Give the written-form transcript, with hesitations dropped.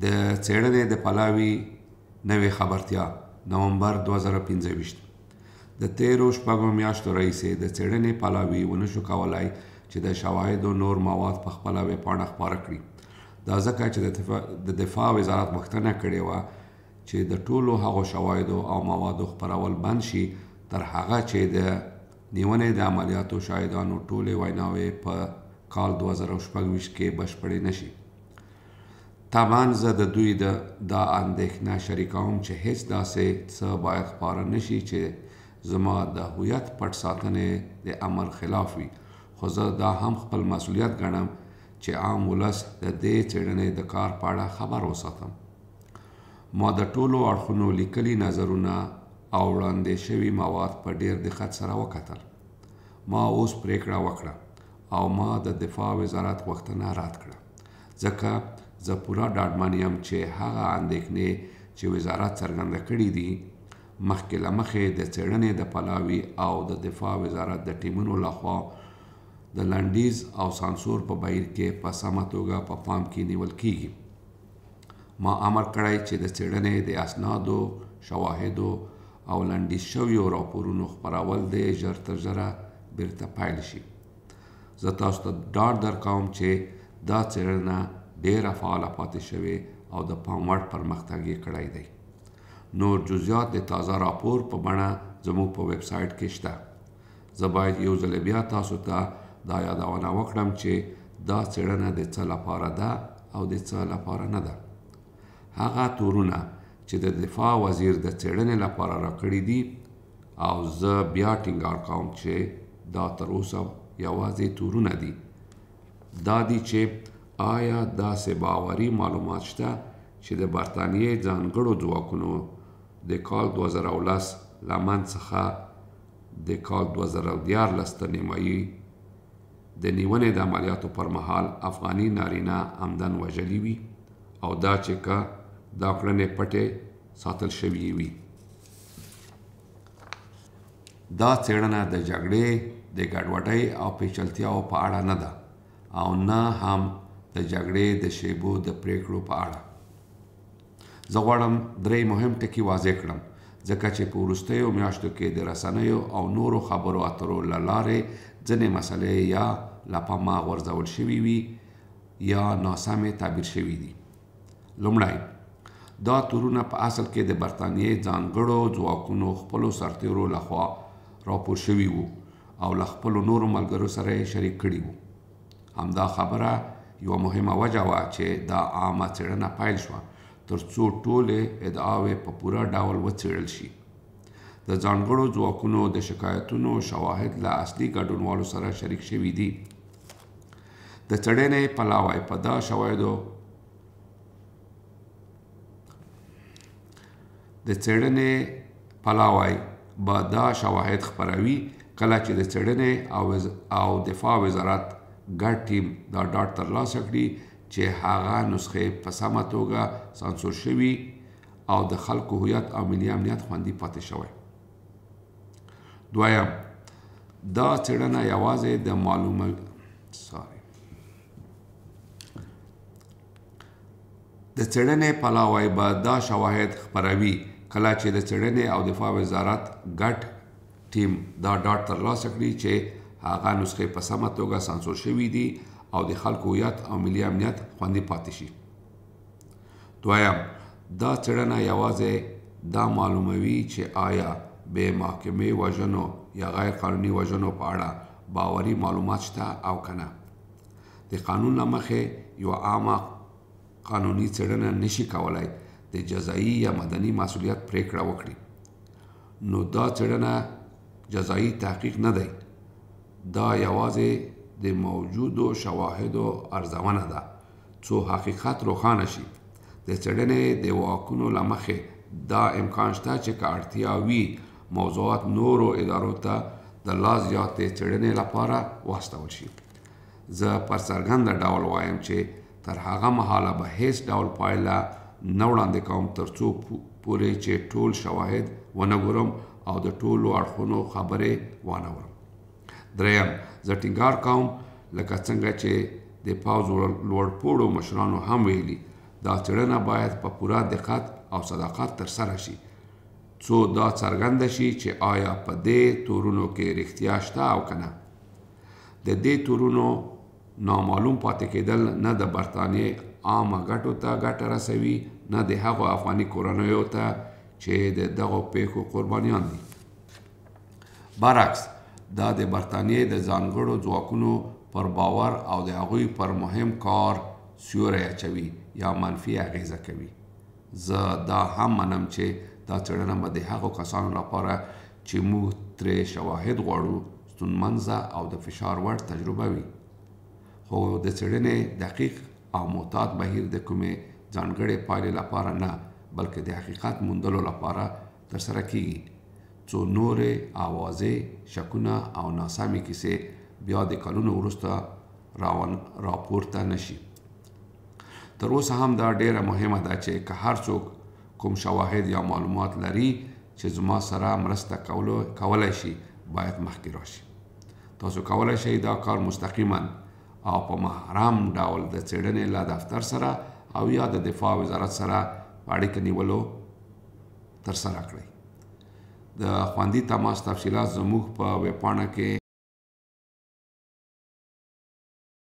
د څېړنې د پلاوي نوې خبرتیا نومبر 2025 د تیرو شپږو میاشتو راهیسې د څېړنې پلاوي ونشو کولی چې د شواهدو نور مواد په خپله ویبپاڼه خپاره کړي. دا ځکه چې د دفاع وزارت غوښتنه کړې وه چې د ټولو هغو شواهدو او موادو خپرول بند شي تر هغه چې د نیونې د عملیاتو شاهدانو ټولې ویناوې په کال 2026 کې بشپړې نشي. طبعا زه د دوی دا اندېښنه شریکوم چې هیڅ داسې څه باید خپاره نشي چې زما د هویت پټ ساتنې د امر خلاف وي، خو زه دا هم خپل مسؤلیت ګڼم چې عام ولس د دې څېړنې د کار په اړه خبر وساتم. ما د ټولو اړخونو لیکلي نظرونه او وړاندې شوي مواد په ډیر دقت سره وکتل. ما اوس پریکړه وکړه او ما د دفاع وزارت غوښتنه رد کړه، ځکه زه پوره ډاډمن یم چې هغه اندېښنې چې وزارت څرګنده کړي دي مخکې له مخکې د څېړنې د پلاوي او د دفاع وزارت د ټیمونو لخوا د لنډیز او سانسور په بهیر کې په سمه توګه په پام کې نیول کیږي. ما امر کړی چې د څېړنې د اسنادو، شواهدو او لنډیز شویو راپورونو خپرول د ژر تر ژره بیرته پیل شي. زه تاسو ته ډاډ درکوم چې دا څېړنه ډیره فعاله پاتې شوې او د پام وړ پرمختګ یې کړی دی. نور جزئیات د تازه راپور په بڼه زموږ په ویب سایټ کې شته. زه باید یو ځل بیا تاسو ته دا یادونه وکړم چې دا څېړنه د څه لپاره ده او د څه لپاره نه ده. هغه تورونه چې د دفاع وزیر د څېړنې لپاره راکړي دي او زه بیا ټینګار کوم چې دا تر اوسه یوازې تورونه دي، دا دي چې آیا داسې باوري معلومات شته چې د برطانیې ځانګړو ځواکونو د کال 2010 لمن څخه د کال 2014 تر نیمایي د نیونې د عملیاتو پر مهال افغاني نارینه عمدن وژلي وي او دا چې که دا کړنې پټې ساتل شوي وي. دا څېړنه د جګړې د ګډوډۍ او پیچلتیاو په اړه نه ده او نه هم د جګړې د شیبو د پریکړو په اړه. زه غواړم درې مهم ټکي واضح کړم، ځکه چې په وروستیو میاشتو کې د رسنیو او نورو خبرو اترو له لارې ځینې مسلې یا له پامه غورځول شوي وي یا ناسمې تعبیر شوي دي. لومړی، دا تورونه په اصل کې د برطانیې ځانګړو ځواکونو خپلو سرتیرو لخوا راپور شوي وو او له خپلو نورو ملګرو سره یې شریک کړي وو. همدا خبره یوه مهمه وجه وه چې دا عامه څېړنه پیل شوه تر څو ټولې ادعاوې په پوره ډول وڅېړل شي. د ځانګړو ځواکونو د شکایتونو شواهد له اصلي ګډونوالو سره شریک شوي دي. د څېړنې پلاوی په دا شواهدو د څېړنې پلاوی به دا شواهد خپروي کله چې د څېړنې او دفاع وزارت ګډ ټیم دا ډاډ ترلاسه کړي چې هغه نسخې په سمه توګه سانسور شوي او د خلکو هویت او ملي امنیت خوندي پاتې شوی. دویم، دا څېړنه یوازې د د څېړنې پلاوی به دا شواهد خپروي کله چې د څېړنې او دفاع وزارت ګډ ټیم دا ډاډ ترلاسه کړي چې هغه نسخې په سمه توګه سانسور شوي دي او د خلکو هویت او ملي امنیت خوندي پاتې شي. دویم، دا څېړنه یوازې دا معلوموي چې آیا بې محکمې وژنو یا غیر قانوني وژنو په اړه باوري معلومات شته او که نه. د قانون له مخې یوه عامه قانوني څېړنه نشي کولی د جزایي یا مدني مسؤلیت پریکړه وکړي. نو دا څېړنه جزایي تحقیق نه دی، دا یوازې د موجودو شواهدو ارزونه ده څو حقیقت روښانه شي. د څېړنې د واکونو له مخې دا امکان شته چې که اړتیا وي موضوعات نورو ادارو ته د لا زیاتې څېړنې لپاره واستول شي. زه پر څرګنده ډول وایم چې تر هغه مهاله به هیڅ ډول پایله نه وړاندې کوم تر څو پورې چې ټول شواهد ونه ګورم او د ټولو اړخونو خبرې وانه ورم. دریم، زه ټینګار کوم لکه څنګه چې د پوځ لوړ پوړو مشرانو هم ویلي، دا څېړنه باید په پوره دقت او صداقت ترسره شي څو دا څرګنده شي چې آیا په دې تورونو کې رښتیا شته او که نه. د دې تورونو نامعلوم پاتې کېدل نه د برطانیې عامه ګټو ته ګټه رسوي نه د هغو افغاني کورنیو ته چې د دغو پیښو قربانیان دي. برعکس دا د برطانیې د ځانګړو ځواکونو پر باور او د هغوی پر مهم کار سیوری اچوي یا منفي اغیزه کوي. زه دا هم منم چې دا څېړنه به د هغو کسانو لپاره چې موږ ترې شواهد غواړو ستونمنځه او د فشار وړ تجربه وي. خو د څېړنې دقیق او معتاد بهیر د کومې ځانګړې پایلې لپاره نه بلکې د حقیقت موندلو لپاره ترسره کیږي څو نورې اوازې شکونه او ناسمې کیسې بیا د کلونو وروسته راپورته نشي. تر اوسه هم دا ډیره مهمه ده چې که هر څوک کوم شواهد یا معلومات لري چې زما سره مرسته کولی شي باید مخکې راشي. تاسو کولی شئ دا کار مستقیما او په محرم ډول د څېړنې له دفتر سره او یا د دفاع وزارت سره په اړیکه نیولو ترسره کړئ. د خوندي تماس تفصیلات زموږ په ویبپاڼه کې